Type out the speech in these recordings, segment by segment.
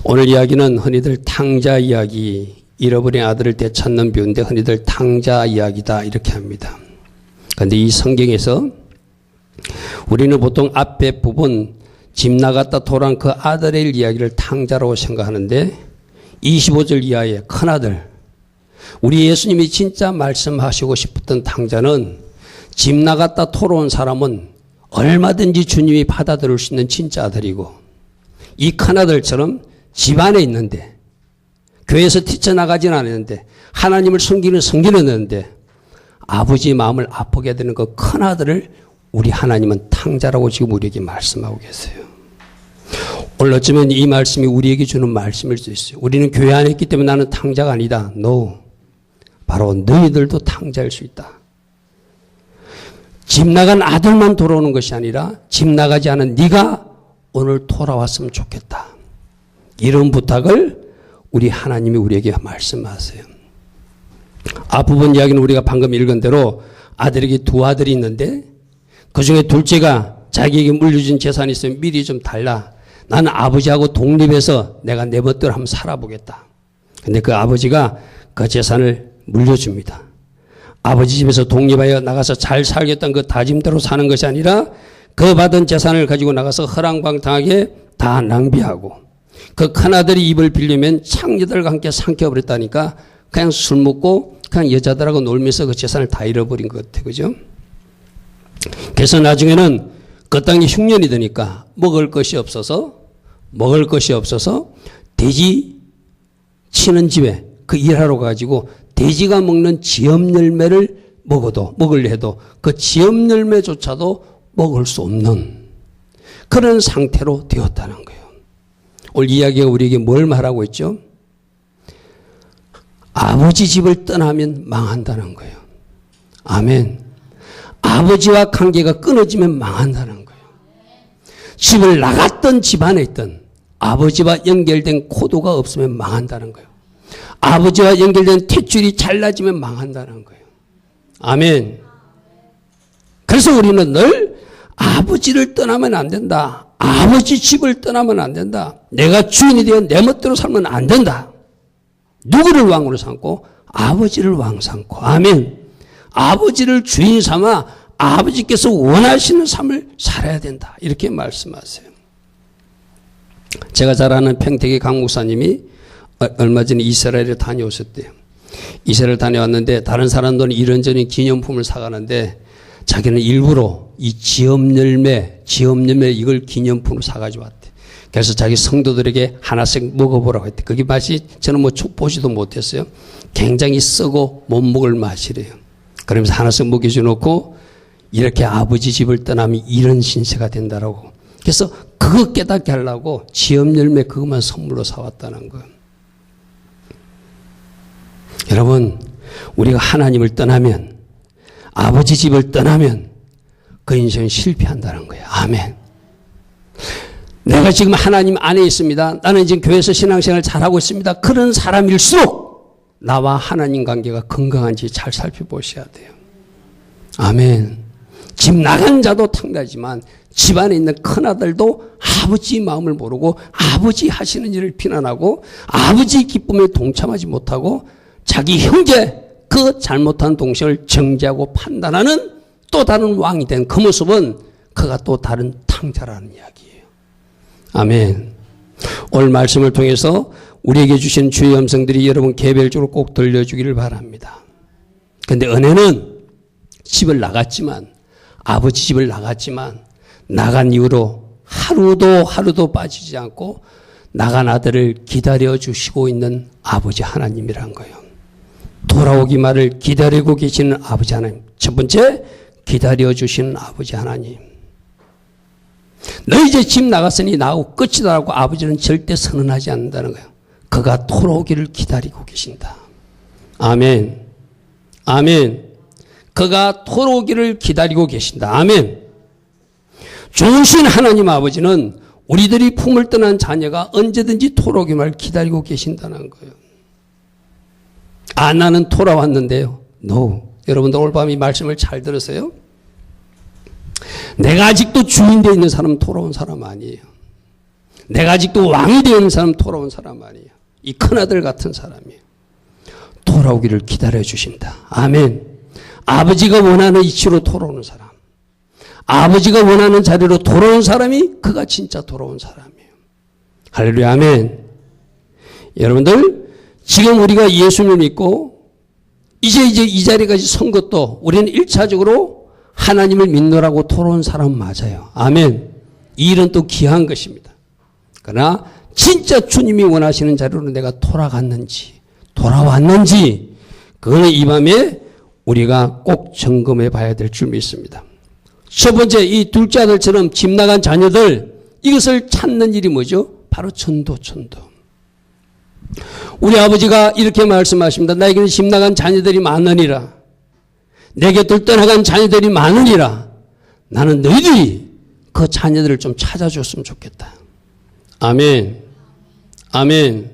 오늘 이야기는 흔히들 탕자 이야기, 잃어버린 아들을 되찾는 비유인데 흔히들 탕자 이야기다 이렇게 합니다. 그런데 이 성경에서 우리는 보통 앞에 부분 집 나갔다 돌아온 그 아들의 이야기를 탕자라고 생각하는데 25절 이하의 큰아들, 우리 예수님이 진짜 말씀하시고 싶었던 탕자는 집 나갔다 돌아온 사람은 얼마든지 주님이 받아들일 수 있는 진짜 아들이고, 이 큰아들처럼 집 안에 있는데 교회에서 뛰쳐나가진 않았는데 하나님을 섬기는 성기는데 아버지 마음을 아프게 되는 그 큰아들을 우리 하나님은 탕자라고 지금 우리에게 말씀하고 계세요. 오늘 어쩌면 이 말씀이 우리에게 주는 말씀일 수 있어요. 우리는 교회 안에 있기 때문에 나는 탕자가 아니다. No. 바로 너희들도 탕자일 수 있다. 집 나간 아들만 돌아오는 것이 아니라 집 나가지 않은 네가 오늘 돌아왔으면 좋겠다. 이런 부탁을 우리 하나님이 우리에게 말씀하세요. 앞부분 이야기는 우리가 방금 읽은 대로 아들에게 두 아들이 있는데 그중에 둘째가 자기에게 물려준 재산이 있으면 미리 좀 달라. 나는 아버지하고 독립해서 내가 내 멋대로 한번 살아보겠다. 근데 그 아버지가 그 재산을 물려줍니다. 아버지 집에서 독립하여 나가서 잘 살겠다는 그 다짐대로 사는 것이 아니라 그 받은 재산을 가지고 나가서 허랑방탕하게 다 낭비하고, 그 큰아들이 입을 빌리면 창녀들과 함께 삼켜버렸다니까 그냥 술 먹고 그냥 여자들하고 놀면서 그 재산을 다 잃어버린 것 같아요. 그죠? 그래서 나중에는 그 땅이 흉년이 되니까 먹을 것이 없어서 돼지 치는 집에 그 일하러 가지고 돼지가 먹는 지엽 열매를 먹으려 해도 그 지엽 열매조차도 먹을 수 없는 그런 상태로 되었다는 거예요. 오늘 이야기가 우리에게 뭘 말하고 있죠? 아버지 집을 떠나면 망한다는 거예요. 아멘. 아버지와 관계가 끊어지면 망한다는 거예요. 집을 나갔던 집안에 있던 아버지와 연결된 코드가 없으면 망한다는 거예요. 아버지와 연결된 탯줄이 잘라지면 망한다는 거예요. 아멘. 그래서 우리는 늘 아버지를 떠나면 안 된다. 아버지 집을 떠나면 안 된다. 내가 주인이 되어 내 멋대로 살면 안 된다. 누구를 왕으로 삼고? 아버지를 왕 삼고. 아멘. 아버지를 주인 삼아 아버지께서 원하시는 삶을 살아야 된다. 이렇게 말씀하세요. 제가 잘 아는 평택의 강 목사님이 얼마 전에 이스라엘에 다녀오셨대요. 이스라엘 다녀왔는데 다른 사람들은 이런저런 기념품을 사가는데 자기는 일부러 이 지엽 열매 이걸 기념품으로 사가지고 왔대. 그래서 자기 성도들에게 하나씩 먹어보라고 했대. 그게 맛이 저는 보지도 못했어요. 굉장히 쓰고 못 먹을 맛이래요. 그러면서 하나씩 먹여주놓고 이렇게 아버지 집을 떠나면 이런 신세가 된다라고. 그래서 그거 깨닫게 하려고 지엽 열매 그것만 선물로 사왔다는 거예요. 여러분, 우리가 하나님을 떠나면, 아버지 집을 떠나면 그 인생은 실패한다는 거예요. 아멘. 내가 지금 하나님 안에 있습니다. 나는 지금 교회에서 신앙생활 잘하고 있습니다. 그런 사람일수록 나와 하나님 관계가 건강한지 잘 살펴보셔야 돼요. 아멘. 집 나간 자도 탕자지만 집안에 있는 큰아들도 아버지 마음을 모르고 아버지 하시는 일을 비난하고 아버지 기쁨에 동참하지 못하고 자기 형제 그 잘못한 동생을 정죄하고 판단하는 또 다른 왕이 된 그 모습은 그가 또 다른 탕자라는 이야기예요. 아멘. 오늘 말씀을 통해서 우리에게 주신 주의 음성들이 여러분 개별적으로 꼭 들려주기를 바랍니다. 그런데 은혜는 집을 나갔지만, 아버지 집을 나갔지만 나간 이후로 하루도 빠지지 않고 나간 아들을 기다려주시고 있는 아버지 하나님이란 거예요. 돌아오기만을 기다리고 계시는 아버지 하나님. 첫 번째, 기다려주시는 아버지 하나님. 너 이제 집 나갔으니 나하고 끝이다라고 아버지는 절대 선언하지 않는다는 거예요. 그가 돌아오기를 기다리고 계신다. 아멘. 아멘. 그가 돌아오기를 기다리고 계신다. 아멘. 좋으신 하나님 아버지는 우리들이 품을 떠난 자녀가 언제든지 돌아오기만을 기다리고 계신다는 거예요. 아, 나는 돌아왔는데요. No. 여러분들 오늘 밤 이 말씀을 잘 들으세요. 내가 아직도 주인 되어 있는 사람은 돌아온 사람 아니에요. 내가 아직도 왕이 되는 사람, 돌아온 사람 아니에요. 이 큰아들 같은 사람이에요. 돌아오기를 기다려 주신다. 아멘. 아버지가 원하는 이치로 돌아오는 사람, 아버지가 원하는 자리로 돌아온 사람이 그가 진짜 돌아온 사람이에요. 할렐루야. 아멘. 여러분들, 지금 우리가 예수님을 믿고 이제 이 자리까지 선 것도 우리는 1차적으로 하나님을 믿노라고 돌아온 사람 맞아요. 아멘. 이 일은 또 귀한 것입니다. 그러나 진짜 주님이 원하시는 자리로 내가 돌아왔는지 그거는 이 밤에 우리가 꼭 점검해 봐야 될 줄 믿습니다. 첫 번째, 이 둘째 아들처럼 집 나간 자녀들, 이것을 찾는 일이 뭐죠? 바로 전도. 우리 아버지가 이렇게 말씀하십니다. 나에게는 집 나간 자녀들이 많으니라. 내 곁을 떠나간 자녀들이 많으니라. 나는 너희들이 그 자녀들을 좀 찾아줬으면 좋겠다. 아멘. 아멘.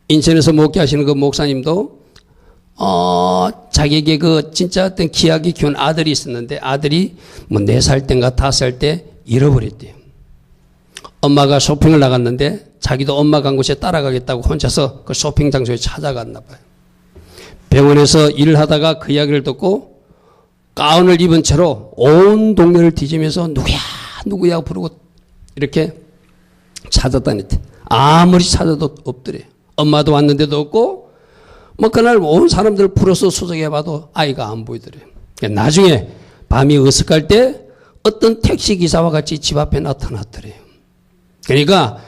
인천에서 목회하시는 그 목사님도 자기에게 그 진짜 어떤 귀하게 키운 아들이 있었는데 아들이 뭐 4살 때인가 5살 때 잃어버렸대요. 엄마가 쇼핑을 나갔는데 자기도 엄마 간 곳에 따라가겠다고 혼자서 그 쇼핑 장소에 찾아갔나 봐요. 병원에서 일을 하다가 그 이야기를 듣고 가운을 입은 채로 온 동네를 뒤지면서 누구야 부르고 이렇게 찾았다니 아무리 찾아도 없더래요. 엄마도 왔는데도 없고 뭐 그날 온 사람들 불어서 수색해봐도 아이가 안 보이더래요. 나중에 밤이 어색할 때 어떤 택시기사와 같이 집 앞에 나타났더래요. 그러니까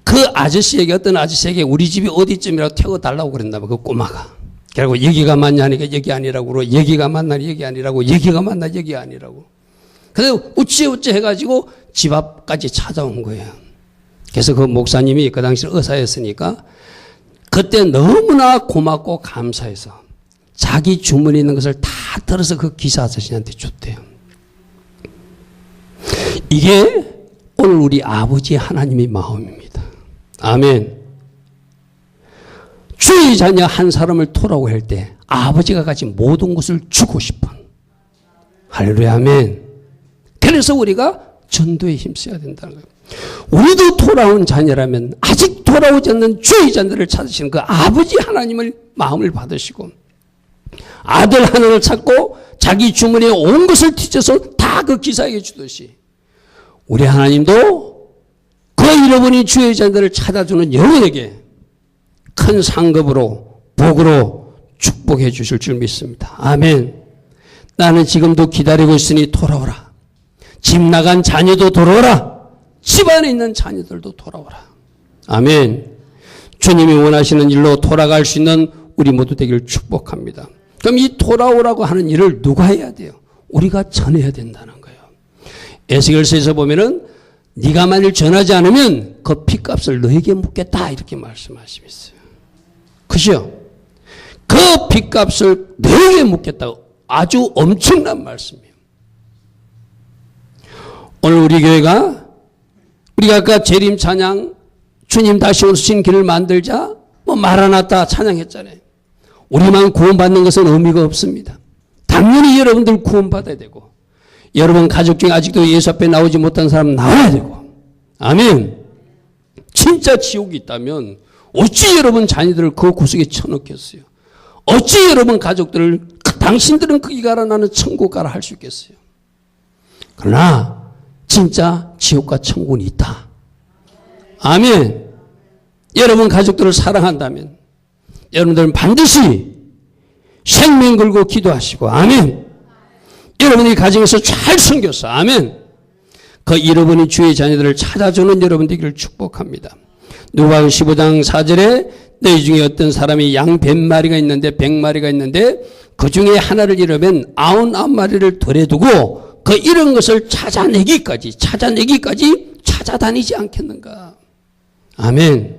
그 아저씨에게 어떤 아저씨에게 우리 집이 어디쯤이라고 태워달라고 그랬나 봐. 그 꼬마가. 그리고 여기가 맞냐니까 여기 아니라고 그러고 여기가 맞나니 여기 아니라고 여기가 맞나 여기 아니라고. 그래서 어찌 해가지고 집 앞까지 찾아온 거예요. 그래서 그 목사님이 그 당시 의사였으니까 그때 너무나 고맙고 감사해서 자기 주머니에 있는 것을 다 털어서 그 기사 아저씨한테 줬대요. 이게 오늘 우리 아버지 하나님의 마음입니다. 아멘. 주의 자녀 한 사람을 돌아오게 할 때 아버지가 가진 모든 것을 주고 싶은. 할렐루야. 아멘. 그래서 우리가 전도에 힘써야 된다는 거예요. 우리도 돌아온 자녀라면 아직 돌아오지 않는 주의 자녀를 찾으시는 그 아버지 하나님을 마음을 받으시고 아들 하나를 찾고 자기 주머니에 온 것을 뒤져서 다 그 기사에게 주듯이 우리 하나님도 그 잃어버린 주의 자녀들을 찾아주는 여러분에게 큰 상급으로 복으로 축복해 주실 줄 믿습니다. 아멘. 나는 지금도 기다리고 있으니 돌아오라. 집 나간 자녀도 돌아오라. 집안에 있는 자녀들도 돌아오라. 아멘. 주님이 원하시는 일로 돌아갈 수 있는 우리 모두 되기를 축복합니다. 그럼 이 돌아오라고 하는 일을 누가 해야 돼요? 우리가 전해야 된다는 거예요. 에스겔서에서 보면은 네가 만일 전하지 않으면 그 핏값을 너에게 묻겠다 이렇게 말씀하시면서 그죠? 그 핏값을 너에게 묻겠다고 아주 엄청난 말씀이에요. 오늘 우리 교회가 우리가 아까 재림 찬양 주님 다시 오신 길을 만들자 뭐 마라나타 찬양했잖아요. 우리만 구원받는 것은 의미가 없습니다. 당연히 여러분들 구원받아야 되고 여러분 가족 중에 아직도 예수 앞에 나오지 못한 사람 나와야 되고 아멘. 진짜 지옥이 있다면 어찌 여러분 자녀들을 그 구석에 쳐넣겠어요? 어찌 여러분 가족들을 당신들은 거기 가라 나는 천국 가라 할 수 있겠어요? 그러나 진짜 지옥과 천국은 있다. 아멘. 여러분 가족들을 사랑한다면 여러분들은 반드시 생명 걸고 기도하시고 아멘. 여러분이 가정에서 잘 섬겨서 아멘. 그 잃어버린 주의 자녀들을 찾아주는 여러분 되기를 축복합니다. 누가복음 15장 4절에 너희 중에 어떤 사람이 양 100마리가 있는데 100마리가 있는데 그 중에 하나를 잃으면 99마리를 덜에 두고 그 잃은 것을 찾아내기까지 찾아다니지 않겠는가. 아멘.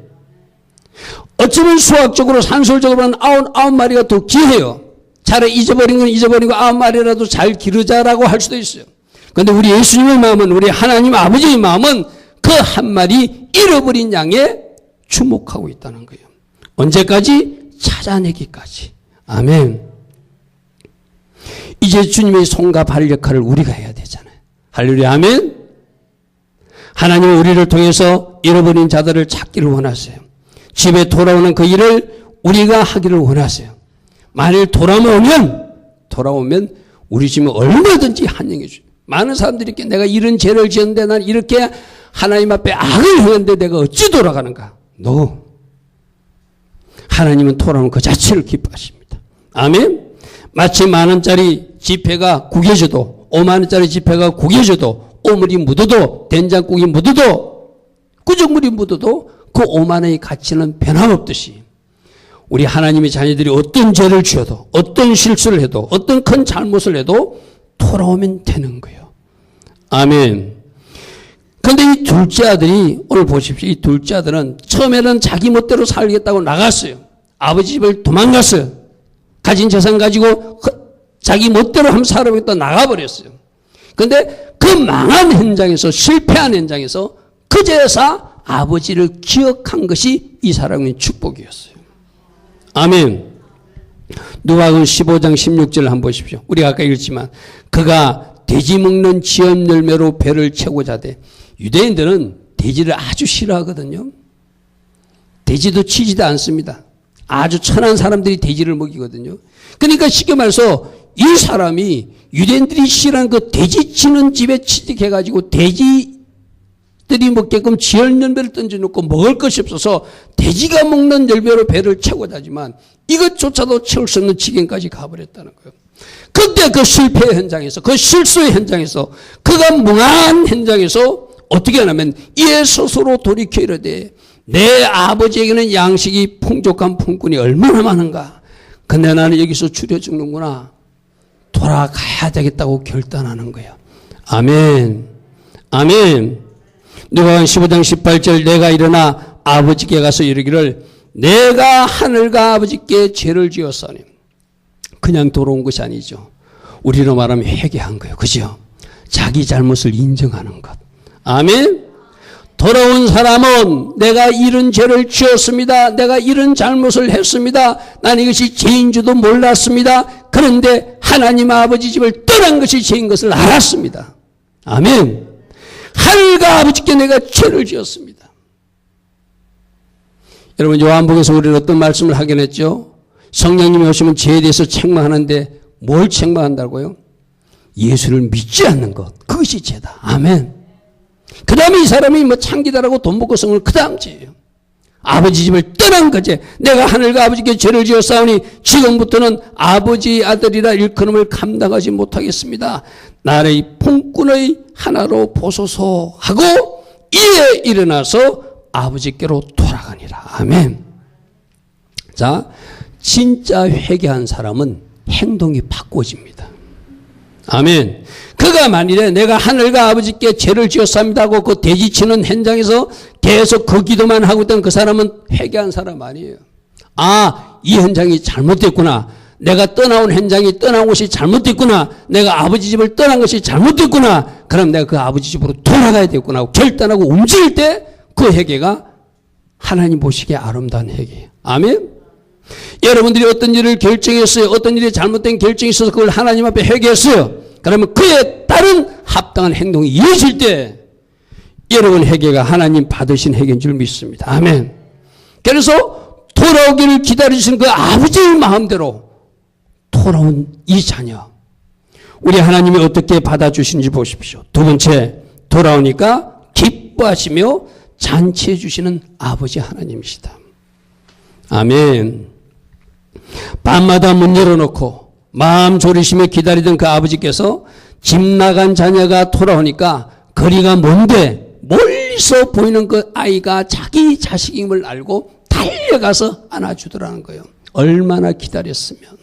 어쩌면 수학적으로 산술적으로는 99마리가 더 귀해요. 차라리 잊어버린 건 잊어버리고 9마리라도 잘 기르자라고 할 수도 있어요. 그런데 우리 예수님의 마음은 우리 하나님 아버지의 마음은 그 한 마리 잃어버린 양에 주목하고 있다는 거예요. 언제까지? 찾아내기까지. 아멘. 이제 주님의 손과 발 역할을 우리가 해야 되잖아요. 할렐루야. 아멘. 하나님은 우리를 통해서 잃어버린 자들을 찾기를 원하세요. 집에 돌아오는 그 일을 우리가 하기를 원하세요. 만일 돌아오면 우리 집에 얼마든지 환영해 주죠. 많은 사람들이 이렇게 내가 이런 죄를 지었는데 난 이렇게 하나님 앞에 악을 행했는데 내가 어찌 돌아가는가? No. 하나님은 돌아오는 그 자체를 기뻐하십니다. 아멘. 마치 10,000원짜리 지폐가 구겨져도 50,000원짜리 지폐가 구겨져도 오물이 묻어도 된장국이 묻어도 구정물이 묻어도 그 50,000원의 가치는 변함없듯이 우리 하나님의 자녀들이 어떤 죄를 지어도 어떤 실수를 해도 어떤 큰 잘못을 해도 돌아오면 되는 거예요. 아멘. 그런데 이 둘째 아들이 오늘 보십시오. 이 둘째 아들은 처음에는 자기 멋대로 살겠다고 나갔어요. 아버지 집을 도망갔어요. 가진 재산 가지고 자기 멋대로 한번 살아보겠다 나가버렸어요. 그런데 그 망한 현장에서 실패한 현장에서 그제서 아버지를 기억한 것이 이 사람의 축복이었어요. 아멘. 누가복음 15장 16절을 한번 보십시오. 우리가 아까 읽었지만 그가 돼지 먹는 지엄 열매로 배를 채우고자 하되 유대인들은 돼지를 아주 싫어하거든요. 돼지도 치지도 않습니다. 아주 천한 사람들이 돼지를 먹이거든요. 그러니까 쉽게 말해서 이 사람이 유대인들이 싫어하는 그 돼지 치는 집에 취직해가지고 돼지들이 먹게끔 지엄 열매를 던져놓고 먹을 것이 없어서 돼지가 먹는 열매로 배를 채우고자 하지만 이것조차도 채울 수 없는 지경까지 가버렸다는 거예요. 그때 그 실패 현장에서 그 실수의 현장에서 그가 망한 현장에서 어떻게 하냐면 이에 스스로 돌이켜 이르되 내 아버지에게는 양식이 풍족한 품꾼이 얼마나 많은가. 근데 나는 여기서 줄여 죽는구나. 돌아가야 되겠다고 결단하는 거예요. 아멘. 아멘. 누가복음 15장 18절 내가 일어나 아버지께 가서 이르기를 내가 하늘과 아버지께 죄를 지었사니 그냥 돌아온 것이 아니죠. 우리로 말하면 회개한 거예요. 그죠? 자기 잘못을 인정하는 것. 아멘. 돌아온 사람은 내가 이런 죄를 지었습니다. 내가 이런 잘못을 했습니다. 난 이것이 죄인 줄도 몰랐습니다. 그런데 하나님 아버지 집을 떠난 것이 죄인 것을 알았습니다. 아멘. 하늘과 아버지께 내가 죄를 지었습니다. 여러분 요한복음에서 우리는 어떤 말씀을 하긴 했죠? 성령님이 오시면 죄에 대해서 책망하는데 뭘 책망한다고요? 예수를 믿지 않는 것. 그것이 죄다. 아멘. 그 다음에 이 사람이 뭐 창기다라고 돈 먹고 성을 그 다음 죄예요. 아버지 집을 떠난 거지. 내가 하늘과 아버지께 죄를 지었사오니 지금부터는 아버지 아들이라 일컬음을 감당하지 못하겠습니다. 나의 품꾼의 하나로 보소서 하고 이에 일어나서 아버지께로 돌아가니라. 아멘. 자, 진짜 회개한 사람은 행동이 바꿔집니다. 아멘. 그가 만일에 내가 하늘과 아버지께 죄를 지었습니다 하고 그 돼지치는 현장에서 계속 그 기도만 하고 있던 그 사람은 회개한 사람 아니에요. 아, 이 현장이 잘못됐구나. 내가 떠나온 현장이 떠나온 것이 잘못됐구나. 내가 아버지 집을 떠난 것이 잘못됐구나. 그럼 내가 그 아버지 집으로 돌아가야 되겠구나 하고 결단하고 움직일 때 그 회개가 하나님 보시기에 아름다운 회개예요. 아멘. 여러분들이 어떤 일을 결정했어요. 어떤 일이 잘못된 결정이 있어서 그걸 하나님 앞에 회개했어요. 그러면 그에 따른 합당한 행동이 이어질 때 여러분 회개가 하나님 받으신 회개인 줄 믿습니다. 아멘. 그래서 돌아오기를 기다리시는 그 아버지의 마음대로 돌아온 이 자녀. 우리 하나님이 어떻게 받아주시는지 보십시오. 두 번째, 돌아오니까 기뻐하시며 잔치해 주시는 아버지 하나님이시다. 아멘. 밤마다 문 열어놓고 마음 졸이시며 기다리던 그 아버지께서 집 나간 자녀가 돌아오니까 거리가 먼데 멀리서 보이는 그 아이가 자기 자식임을 알고 달려가서 안아주더라는 거예요. 얼마나 기다렸으면.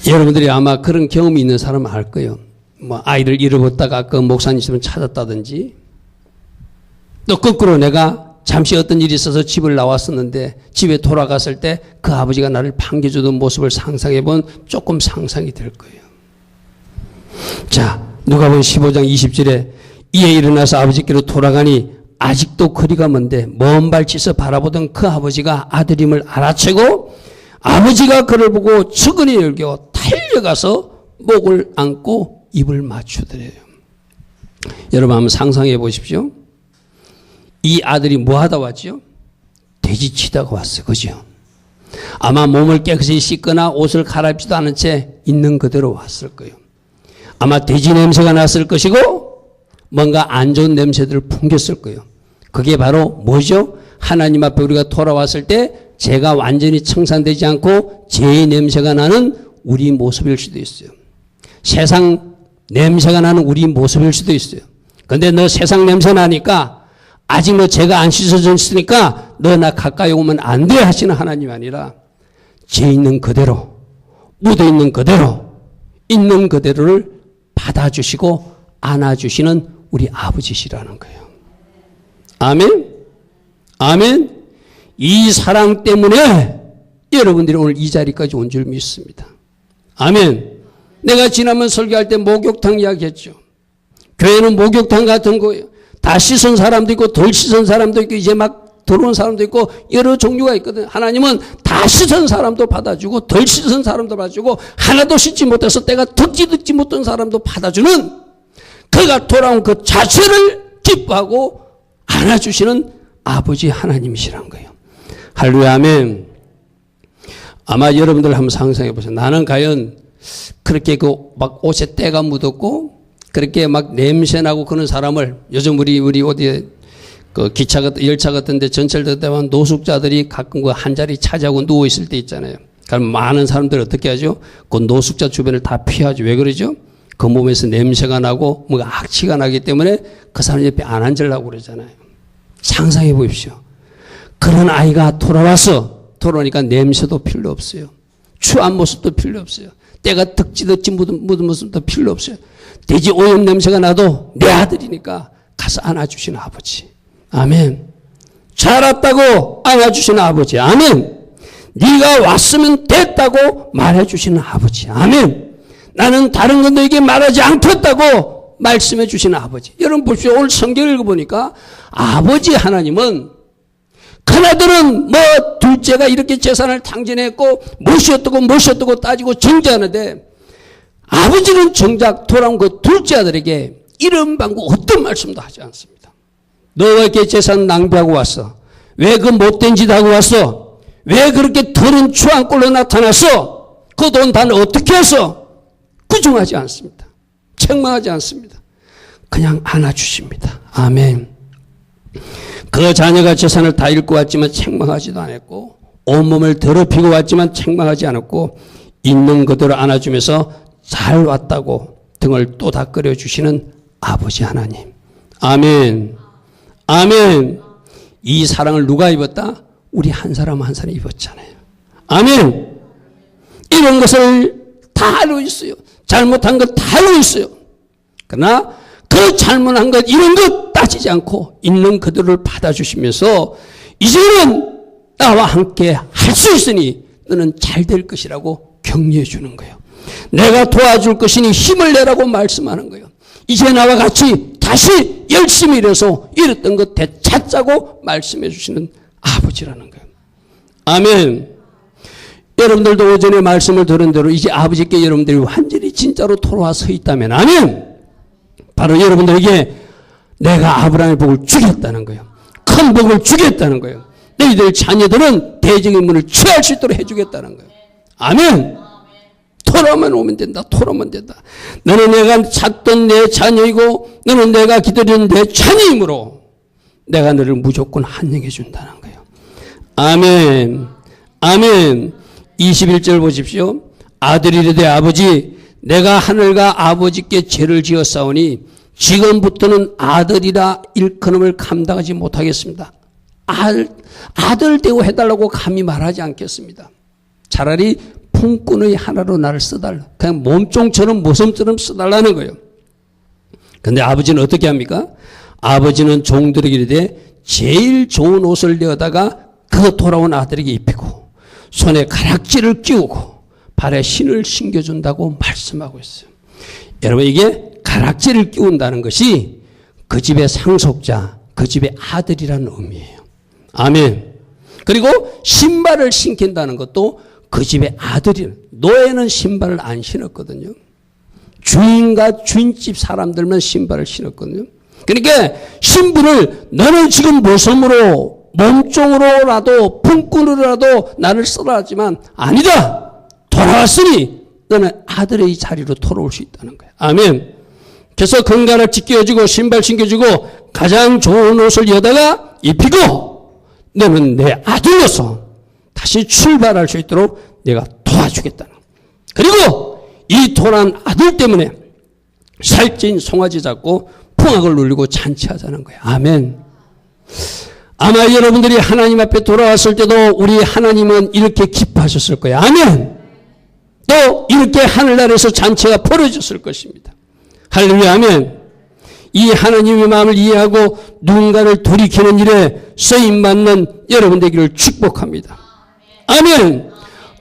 여러분들이 아마 그런 경험이 있는 사람은 알 거예요. 뭐 아이를 잃어버렸다가 그 목사님 집을 찾았다든지 또 거꾸로 내가 잠시 어떤 일이 있어서 집을 나왔었는데 집에 돌아갔을 때 그 아버지가 나를 반겨주던 모습을 상상해 본 조금 상상이 될 거예요. 자, 누가복음 15장 20절에 이에 일어나서 아버지께로 돌아가니 아직도 거리가 먼데 먼 발치에서 바라보던 그 아버지가 아들임을 알아채고 아버지가 그를 보고 측은히 열겨 달려가서 목을 안고 입을 맞추더래요. 여러분 한번 상상해 보십시오. 이 아들이 뭐 하다 왔죠? 돼지 치다가 왔어요. 그죠? 아마 몸을 깨끗이 씻거나 옷을 갈아입지도 않은 채 있는 그대로 왔을 거예요. 아마 돼지 냄새가 났을 것이고 뭔가 안 좋은 냄새들을 풍겼을 거예요. 그게 바로 뭐죠? 하나님 앞에 우리가 돌아왔을 때 죄가 완전히 청산되지 않고 죄의 냄새가 나는 우리 모습일 수도 있어요. 세상 냄새가 나는 우리 모습일 수도 있어요. 근데 너 세상 냄새 나니까 아직 너 죄가 안 씻어져 있으니까 너 나 가까이 오면 안 돼 하시는 하나님 아니라 죄 있는 그대로 묻어 있는 그대로 있는 그대로를 받아주시고 안아주시는 우리 아버지시라는 거예요. 아멘. 아멘. 이 사랑 때문에 여러분들이 오늘 이 자리까지 온 줄 믿습니다. 아멘. 내가 지난번 설교할 때 목욕탕 이야기했죠. 교회는 목욕탕 같은 거예요. 다 씻은 사람도 있고 덜 씻은 사람도 있고 이제 막 들어온 사람도 있고 여러 종류가 있거든. 하나님은 다 씻은 사람도 받아주고 덜 씻은 사람도 받아주고 하나도 씻지 못해서 때가 듣지 못한 사람도 받아주는 그가 돌아온 그 자체를 기뻐하고 안아주시는 아버지 하나님이시란 거예요. 할렐루야 아멘. 아마 여러분들 한번 상상해 보세요. 나는 과연 그렇게 그 막 옷에 때가 묻었고 그렇게 막 냄새나고 그런 사람을 요즘 우리 어디에 그 기차 같은 열차 같은데 전철될 때만 노숙자들이 가끔 그 한 자리 차지하고 누워 있을 때 있잖아요. 그럼 많은 사람들이 어떻게 하죠? 그 노숙자 주변을 다 피하죠. 왜 그러죠? 그 몸에서 냄새가 나고 뭔가 악취가 나기 때문에 그 사람 옆에 안 앉으려고 그러잖아요. 상상해 보십시오. 그런 아이가 돌아오니까 냄새도 필요 없어요. 추한 모습도 필요 없어요. 때가 듣지 묻은 모습도 필요 없어요. 돼지 오염 냄새가 나도 내 아들이니까 가서 안아주시는 아버지. 아멘. 잘 왔다고 안아주시는 아버지. 아멘. 네가 왔으면 됐다고 말해주시는 아버지. 아멘. 나는 다른 건 너에게 말하지 않겠다고 말씀해 주시는 아버지. 여러분 보십시오. 오늘 성경을 읽어보니까 아버지 하나님은 큰아들은 뭐 둘째가 이렇게 재산을 탕진했고 무엇이 어떻고 따지고 정죄하는데 아버지는 정작 돌아온 그 둘째 아들에게 이런 방구 어떤 말씀도 하지 않습니다. 너가 이렇게 재산 낭비하고 왔어? 왜 그 못된 짓 하고 왔어? 왜 그렇게 더러운 추한 꼴로 나타났어? 그 돈 다 어떻게 해서? 구중하지 않습니다. 책망하지 않습니다. 그냥 안아주십니다. 아멘. 그 자녀가 재산을 다 잃고 왔지만 책망하지도 않았고 온몸을 더럽히고 왔지만 책망하지 않았고 있는 그대로 안아주면서 잘 왔다고 등을 또 닦으려 주시는 아버지 하나님. 아멘. 아멘. 이 사랑을 누가 입었다? 우리 한 사람 한 사람 입었잖아요. 아멘. 이런 것을 다 알고 있어요. 잘못한 것 다 알고 있어요. 그러나 그 잘못한 것 이런 것 따지지 않고 있는 그대로를 받아주시면서 이제는 나와 함께 할 수 있으니 너는 잘 될 것이라고 격려해 주는 거예요. 내가 도와줄 것이니 힘을 내라고 말씀하는 거예요. 이제 나와 같이 다시 열심히 일해서 잃었던 것 되찾자고 말씀해 주시는 아버지라는 거예요. 아멘. 여러분들도 오전에 말씀을 들은 대로 이제 아버지께 여러분들이 완전히 진짜로 돌아와 서 있다면 아멘. 바로 여러분들에게 내가 아브라함의 복을 주겠다는 거예요. 큰 복을 주겠다는 거예요. 너희들 자녀들은 대적의 문을 취할 수 있도록 해주겠다는 거예요. 아멘. 돌아만 오면 된다. 돌아오면 된다. 너는 내가 찾던 내 자녀이고 너는 내가 기다리는 내 자녀이므로 내가 너를 무조건 환영해 준다는 거예요. 아멘. 아멘. 21절 보십시오. 아들이 이르되 아버지 내가 하늘과 아버지께 죄를 지었사오니 지금부터는 아들이라 일컬음을 감당하지 못하겠습니다. 아들 대우 해달라고 감히 말하지 않겠습니다. 차라리 품꾼의 하나로 나를 써달라. 그냥 몸종처럼 모성처럼 써달라는 거예요. 그런데 아버지는 어떻게 합니까? 아버지는 종들에게 이르되 제일 좋은 옷을 내어다가 그 돌아온 아들에게 입히고 손에 가락지를 끼우고 발에 신을 신겨준다고 말씀하고 있어요. 여러분 이게 가락지를 끼운다는 것이 그 집의 상속자, 그 집의 아들이라는 의미예요. 아멘. 그리고 신발을 신긴다는 것도 그 집의 아들이. 노예는 신발을 안 신었거든요. 주인과 주인집 사람들만 신발을 신었거든요. 그러니까 신부를 너는 지금 모섬으로 몸종으로라도 품꾼으로라도 나를 써라 하지만 아니다. 돌아왔으니 너는 아들의 자리로 돌아올 수 있다는 거야. 아멘. 그래서 건강을 지켜주고 신발 신겨주고 가장 좋은 옷을 여다가 입히고 너는 내 아들로서 다시 출발할 수 있도록 내가 도와주겠다는 거야. 그리고 이 돌아온 아들 때문에 살찐 송아지 잡고 풍악을 누리고 잔치하자는 거야. 아멘. 아마 여러분들이 하나님 앞에 돌아왔을 때도 우리 하나님은 이렇게 기뻐하셨을 거예요. 아멘. 또 이렇게 하늘나라에서 잔치가 벌어졌을 것입니다. 할렐루야. 아멘. 이 하나님의 마음을 이해하고 누군가를 돌이키는 일에 쓰임받는 여러분 되기를 축복합니다. 아멘.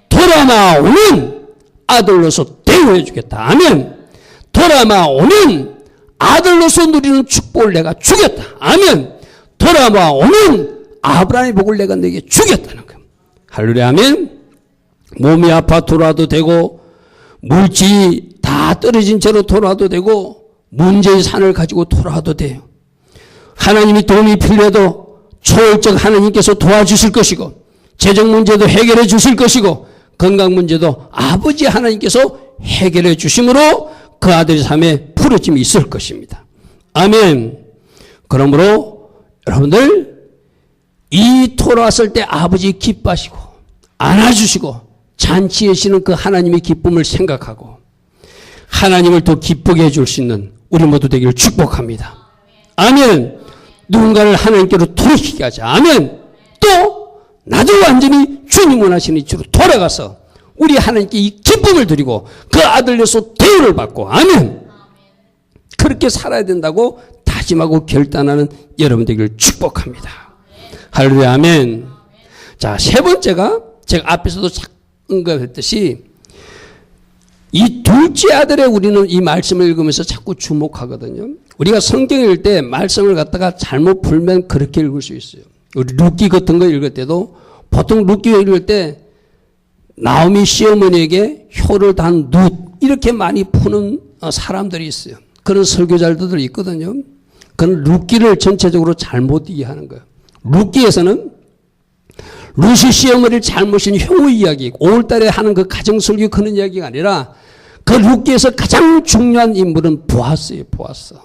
돌아오는 아들로서 대우해 주겠다. 아멘. 돌아오는 아들로서 누리는 축복을 내가 주겠다. 아멘. 돌아오는 아브라함의 복을 내가 내게 주겠다는 거예요. 할렐루야. 아멘. 몸이 아파 돌아도 되고 물질이 다 떨어진 채로 돌아도 되고 문제의 산을 가지고 돌아도 돼요. 하나님이 도움이 필요해도 초월적 하나님께서 도와주실 것이고 재정 문제도 해결해 주실 것이고 건강 문제도 아버지 하나님께서 해결해 주심으로 그 아들의 삶에 푸르짐이 있을 것입니다. 아멘. 그러므로 여러분들 이 돌아왔을 때 아버지 기뻐하시고 안아주시고 잔치하시는 그 하나님의 기쁨을 생각하고 하나님을 더 기쁘게 해줄 수 있는 우리 모두 되기를 축복합니다. 아멘. 누군가를 하나님께로 돌이키게 하자. 아멘. 또 나도 완전히 주님 원하시는 이치로 돌아가서 우리 하나님께 이 기쁨을 드리고 그 아들로서 대우를 받고 아멘. 그렇게 살아야 된다고 다짐하고 결단하는 여러분 되기를 축복합니다. 할렐루야. 아멘. 자, 세 번째가 제가 앞에서도 언급했듯이 이 둘째 아들의 우리는 이 말씀을 읽으면서 자꾸 주목하거든요. 우리가 성경 읽을 때 말씀을 갖다가 잘못 풀면 그렇게 읽을 수 있어요. 우리 룻기 같은 거 읽을 때도 보통 룻기 읽을 때 나오미 시어머니에게 효를 단 룻 이렇게 많이 푸는 사람들이 있어요. 그런 설교자들도 있거든요. 그런 룻기를 전체적으로 잘못 이해하는 거예요. 룻기에서는 룻이 시어머니를 잘못인 효의 이야기, 5월달에 하는 그 가정설교 그런 이야기가 아니라 그 룻기에서 가장 중요한 인물은 보아스예요. 보아스.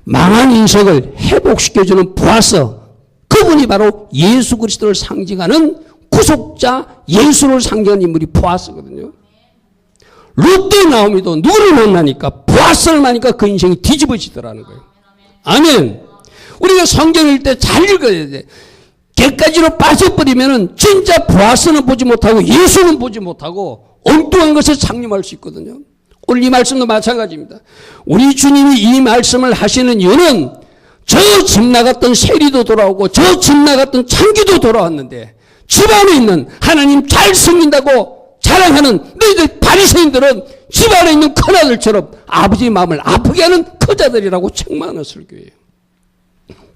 망한 인생을 회복시켜주는 보아스. 그분이 바로 예수 그리스도를 상징하는 구속자 예수를 상징하는 인물이 보아스거든요. 룻도 나오미도 누구를 만나니까 보아스를 만나니까 그 인생이 뒤집어지더라는 거예요. 아멘. 우리가 성경 읽을 때 잘 읽어야 돼. 개까지로 빠져버리면은 진짜 보아스는 보지 못하고 예수는 보지 못하고 엉뚱한 것에 창림할 수 있거든요. 오늘 이 말씀도 마찬가지입니다. 우리 주님이 이 말씀을 하시는 이유는 저 집 나갔던 세리도 돌아오고 저 집 나갔던 창기도 돌아왔는데 집 안에 있는 하나님 잘 섬긴다고 자랑하는 너희들 바리새인들은 집 안에 있는 큰아들처럼 아버지의 마음을 아프게 하는 커자들이라고 책망하는 설교예요.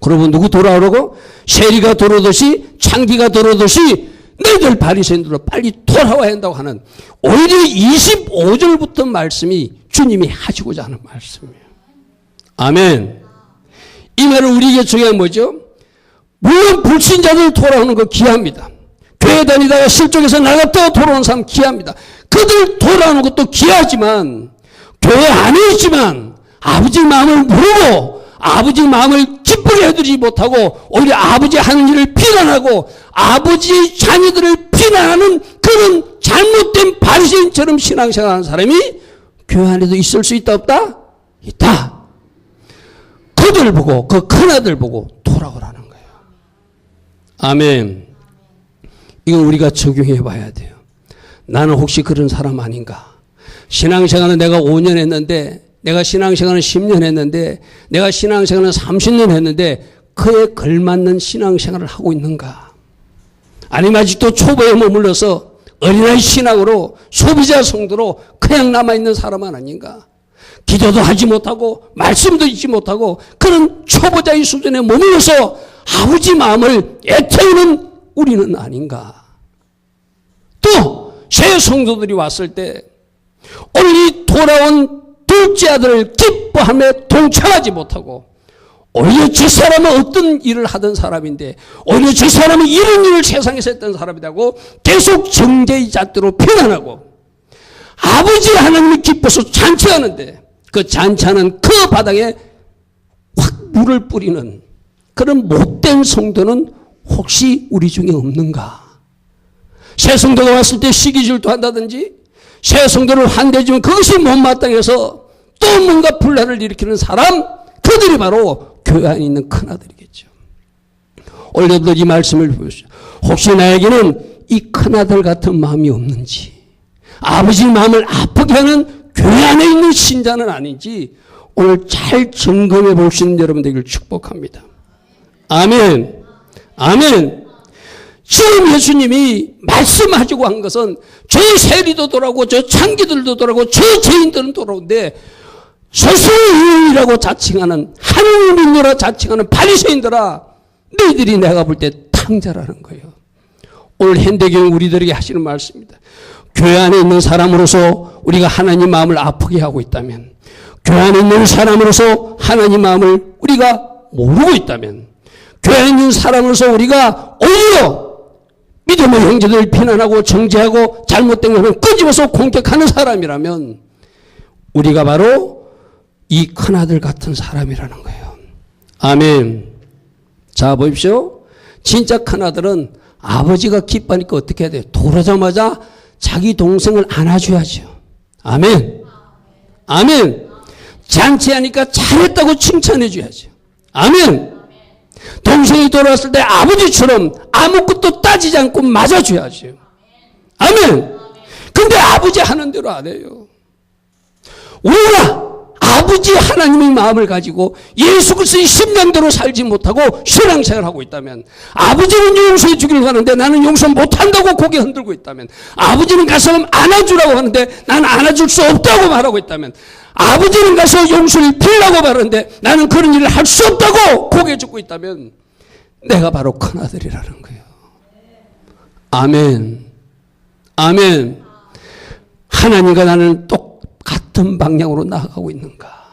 그러면 누구 돌아오라고? 세리가 돌아오듯이 창기가 돌아오듯이 너희들 바리새인들로 빨리 돌아와야 한다고 하는 오히려 25절부터 말씀이 주님이 하시고자 하는 말씀이에요. 아멘. 이 말은 우리에게 중요한 뭐죠? 물론 불신자들 돌아오는 거 귀합니다. 교회 다니다가 실족해서 나갔다가 돌아오는 사람 귀합니다. 그들 돌아오는 것도 귀하지만 교회 안에 있지만 아버지 마음을 모르고 아버지 마음을 기쁘게 해드리지 못하고 오히려 아버지 하는 일을 비난하고 아버지 자녀들을 비난하는 그런 잘못된 바리새인처럼 신앙생활하는 사람이 교회 안에도 있을 수 있다 없다? 있다. 그들 보고 그 큰아들 보고 돌아오라는 거예요. 아멘. 이건 우리가 적용해 봐야 돼요. 나는 혹시 그런 사람 아닌가? 신앙생활은 내가 5년 했는데 내가 신앙생활은 10년 했는데 내가 신앙생활은 30년 했는데 그에 걸맞는 신앙생활을 하고 있는가? 아니면 아직도 초보에 머물러서 어린아이 신앙으로 소비자 성도로 그냥 남아있는 사람은 아닌가? 기도도 하지 못하고 말씀도 읽지 못하고 그런 초보자의 수준에 머물러서 아버지 마음을 애태우는 우리는 아닌가? 또 새 성도들이 왔을 때 오늘 이 돌아온 둘째 아들을 기뻐함에 동참하지 못하고 오히려 저 사람은 어떤 일을 하던 사람인데 오히려 저 사람은 이런 일을 세상에서 했던 사람이라고 계속 정죄의 잣대로 비난하고 아버지 하나님이 기뻐서 잔치하는데 그 잔치하는 그 바닥에 확 물을 뿌리는 그런 못된 성도는 혹시 우리 중에 없는가? 새 성도가 왔을 때 시기질도 한다든지 새 성도를 환대해주면 그것이 못마땅해서 또 뭔가 분란을 일으키는 사람, 그들이 바로 교회 안에 있는 큰아들이겠죠. 오늘도 이 말씀을 보십시오. 혹시 나에게는 이 큰아들 같은 마음이 없는지, 아버지 마음을 아프게 하는 교회 안에 있는 신자는 아닌지 오늘 잘 점검해 볼 수 있는 여러분 되기를 축복합니다. 아멘. 아멘. 지금 예수님이 말씀하시고 한 것은 저 세리도 돌아오고 저 창기들도 돌아오고 저 죄인들은 돌아오는데 스스로이라고 자칭하는 하나님을 믿노라 자칭하는 바리새인들아, 너희들이 내가 볼 때 탕자라는 거예요. 오늘 현대교회 우리들에게 하시는 말씀입니다. 교회 안에 있는 사람으로서 우리가 하나님 마음을 아프게 하고 있다면, 교회 안에 있는 사람으로서 하나님 마음을 우리가 모르고 있다면, 교회 안에 있는 사람으로서 우리가 오히려 믿음의 형제들을 비난하고 정죄하고 잘못된 것을 끄집어서 공격하는 사람이라면 우리가 바로 이 큰아들 같은 사람이라는 거예요. 아멘. 자, 보십시오. 진짜 큰아들은 아버지가 기뻐하니까 어떻게 해야 돼요? 돌아자마자 자기 동생을 안아줘야죠. 아멘. 아멘. 잔치하니까 잘했다고 칭찬해줘야죠. 아멘. 동생이 돌아왔을 때 아버지처럼 아무것도 따지지 않고 맞아줘야죠. 아멘. 근데 아버지 하는 대로 안 해요. 우리가 아버지 하나님의 마음을 가지고 예수 그리스도의 심령대로 살지 못하고 신앙생활을 하고 있다면, 아버지는 용서해 주기를 하는데 나는 용서 못한다고 고개 흔들고 있다면, 아버지는 가서 안아주라고 하는데 나는 안아줄 수 없다고 말하고 있다면, 아버지는 가서 용서를 빌라고 말하는데 나는 그런 일을 할 수 없다고 고개 숙고 있다면 내가 바로 큰아들이라는 거예요. 아멘. 아멘. 하나님과 나는 똑같은 방향으로 나아가고 있는가?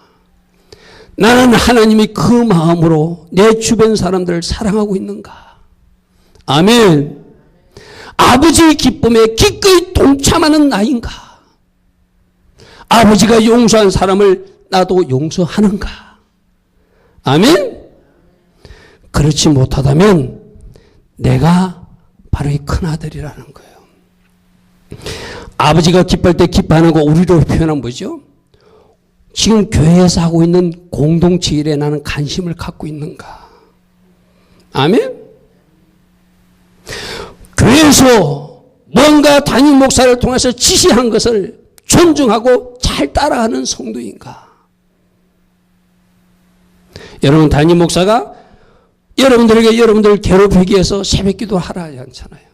나는 하나님이 그 마음으로 내 주변 사람들을 사랑하고 있는가? 아멘. 아버지의 기쁨에 기꺼이 동참하는 나인가? 아버지가 용서한 사람을 나도 용서하는가? 아멘? 그렇지 못하다면 내가 바로 이 큰아들이라는 거예요. 아버지가 기뻐할 때 기뻐하는 거 우리로 표현한 뭐죠? 지금 교회에서 하고 있는 공동체 일에 나는 관심을 갖고 있는가? 아멘? 교회에서 뭔가 담임 목사를 통해서 지시한 것을 존중하고 잘 따라하는 성도인가? 여러분, 담임 목사가 여러분들에게 여러분들을 괴롭히기 위해서 새벽 기도 하라 하지 않잖아요.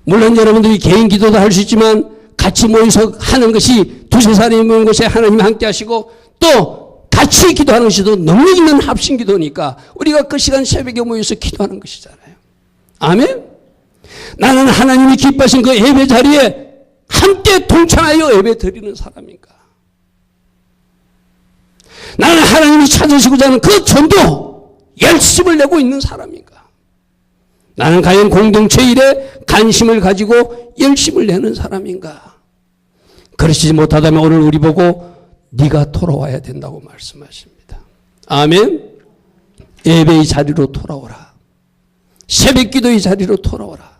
물론 여러분들이 개인 기도도 할 수 있지만 같이 모여서 하는 것이, 두세 사람이 모인 곳에 하나님이 함께 하시고 또 같이 기도하는 것이 더 능력 있는 합심 기도니까 우리가 그 시간 새벽에 모여서 기도하는 것이잖아요. 아멘? 나는 하나님이 기뻐하신 그 예배 자리에 함께 동참하여 예배 드리는 사람인가? 나는 하나님이 찾으시고자 하는 그 전도 열심을 내고 있는 사람인가? 나는 과연 공동체 일에 관심을 가지고 열심을 내는 사람인가? 그러시지 못하다면 오늘 우리 보고 네가 돌아와야 된다고 말씀하십니다. 아멘. 예배의 자리로 돌아오라. 새벽 기도의 자리로 돌아오라.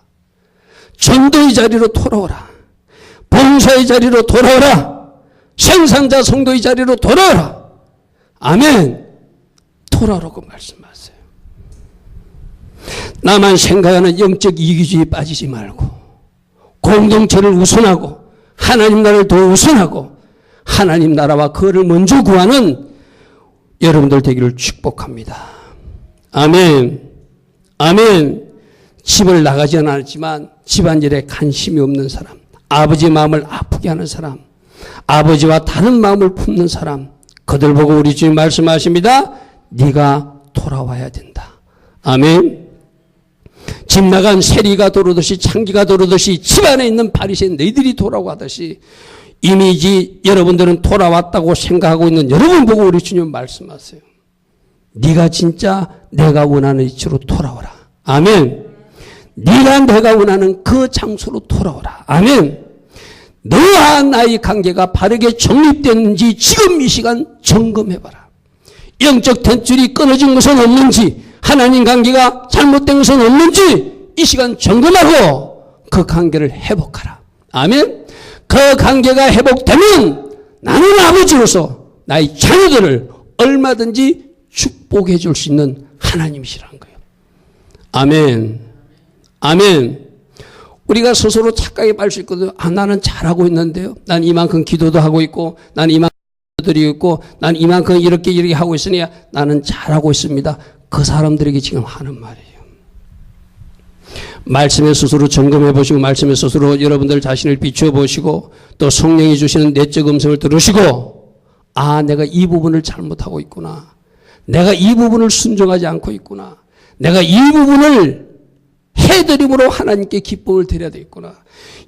전도의 자리로 돌아오라. 봉사의 자리로 돌아오라. 생산자 성도의 자리로 돌아오라. 아멘. 돌아오라고 말씀하세요. 나만 생각하는 영적 이기주의에 빠지지 말고 공동체를 우선하고 하나님 나라를 더 우선하고 하나님 나라와 그를 먼저 구하는 여러분들 되기를 축복합니다. 아멘. 아멘. 집을 나가지는 않았지만 집안일에 관심이 없는 사람, 아버지의 마음을 아프게 하는 사람, 아버지와 다른 마음을 품는 사람, 그들 보고 우리 주님 말씀하십니다. 네가 돌아와야 된다. 아멘. 집 나간 세리가 돌아오듯이 창기가 돌아오듯이 집안에 있는 바리새인 너희들이 돌아오듯이 이미지 여러분들은 돌아왔다고 생각하고 있는 여러분 보고 우리 주님 말씀하세요. 네가 진짜 내가 원하는 위치로 돌아오라. 아멘. 네가 내가 원하는 그 장소로 돌아오라. 아멘. 너와 나의 관계가 바르게 정립됐는지 지금 이 시간 점검해봐라. 영적 탯줄이 끊어진 것은 없는지, 하나님 관계가 잘못된 것은 없는지 이 시간 점검하고 그 관계를 회복하라. 아멘. 그 관계가 회복되면 나는 아버지로서 나의 자녀들을 얼마든지 축복해 줄 수 있는 하나님이시라는 거예요. 아멘. 아멘. 우리가 스스로 착각에 빠질 수 있거든요. 아, 나는 잘하고 있는데요. 난 이만큼 기도도 하고 있고, 난 이만큼 드리고 있고, 난 이만큼 이렇게 하고 있으니 나는 잘하고 있습니다. 그 사람들에게 지금 하는 말이에요. 말씀에 스스로 점검해 보시고, 말씀에 스스로 여러분들 자신을 비추어 보시고, 또 성령이 주시는 내적 음성을 들으시고, 아, 내가 이 부분을 잘못하고 있구나. 내가 이 부분을 순종하지 않고 있구나. 내가 이 부분을 해드림으로 하나님께 기쁨을 드려야 되겠구나.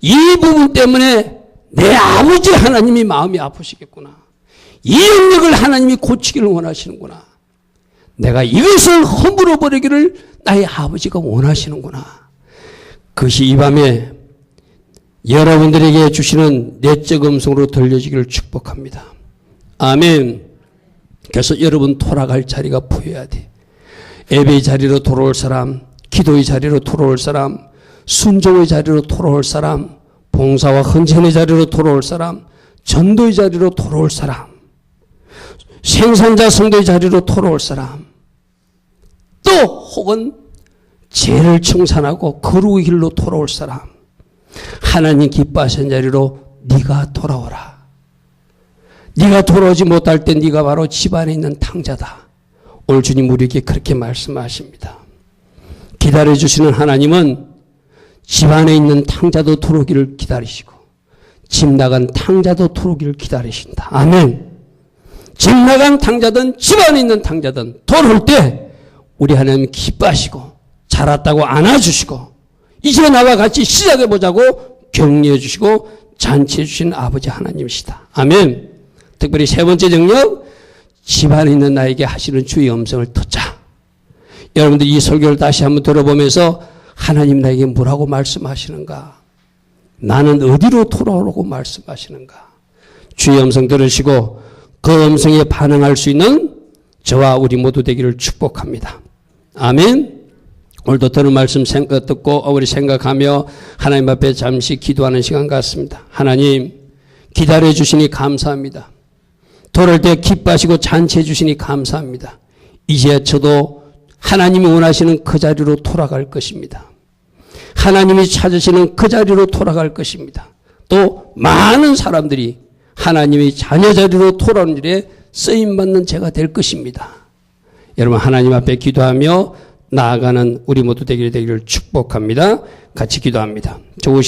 이 부분 때문에 내 아버지 하나님이 마음이 아프시겠구나. 이 영역을 하나님이 고치기를 원하시는구나. 내가 이것을 허물어 버리기를 나의 아버지가 원하시는구나. 그것이 이 밤에 여러분들에게 주시는 내적 음성으로 들려지기를 축복합니다. 아멘. 그래서 여러분 돌아갈 자리가 보여야 돼. 예배의 자리로 돌아올 사람, 기도의 자리로 돌아올 사람, 순종의 자리로 돌아올 사람, 봉사와 헌신의 자리로 돌아올 사람, 전도의 자리로 돌아올 사람, 생산자 성도의 자리로 돌아올 사람, 또 혹은 죄를 청산하고 거룩의 길로 돌아올 사람, 하나님 기뻐하시는 자리로 네가 돌아오라. 네가 돌아오지 못할 때 네가 바로 집안에 있는 탕자다. 오늘 주님 우리에게 그렇게 말씀하십니다. 기다려주시는 하나님은 집안에 있는 탕자도 들어오기를 기다리시고 집 나간 탕자도 들어오기를 기다리신다. 아멘. 집 나간 탕자든 집안에 있는 탕자든 들어올 때 우리 하나님 기뻐하시고 잘 왔다고 안아주시고 이제 나와 같이 시작해보자고 격려해 주시고 잔치해 주신 아버지 하나님이시다. 아멘. 특별히 세 번째 정력, 집안에 있는 나에게 하시는 주의 음성을 듣자. 여러분들 이 설교를 다시 한번 들어보면서 하나님 나에게 뭐라고 말씀하시는가? 나는 어디로 돌아오라고 말씀하시는가? 주의 음성 들으시고 그 음성에 반응할 수 있는 저와 우리 모두 되기를 축복합니다. 아멘. 오늘도 들은 말씀 듣고 우리 생각하며 하나님 앞에 잠시 기도하는 시간 같습니다. 하나님 기다려 주시니 감사합니다. 돌아올 때 기뻐하시고 잔치해 주시니 감사합니다. 이제 저도 하나님이 원하시는 그 자리로 돌아갈 것입니다. 하나님이 찾으시는 그 자리로 돌아갈 것입니다. 또 많은 사람들이 하나님의 자녀 자리로 돌아오는 일에 쓰임받는 제가 될 것입니다. 여러분 하나님 앞에 기도하며 나아가는 우리 모두 되기를 축복합니다. 같이 기도합니다.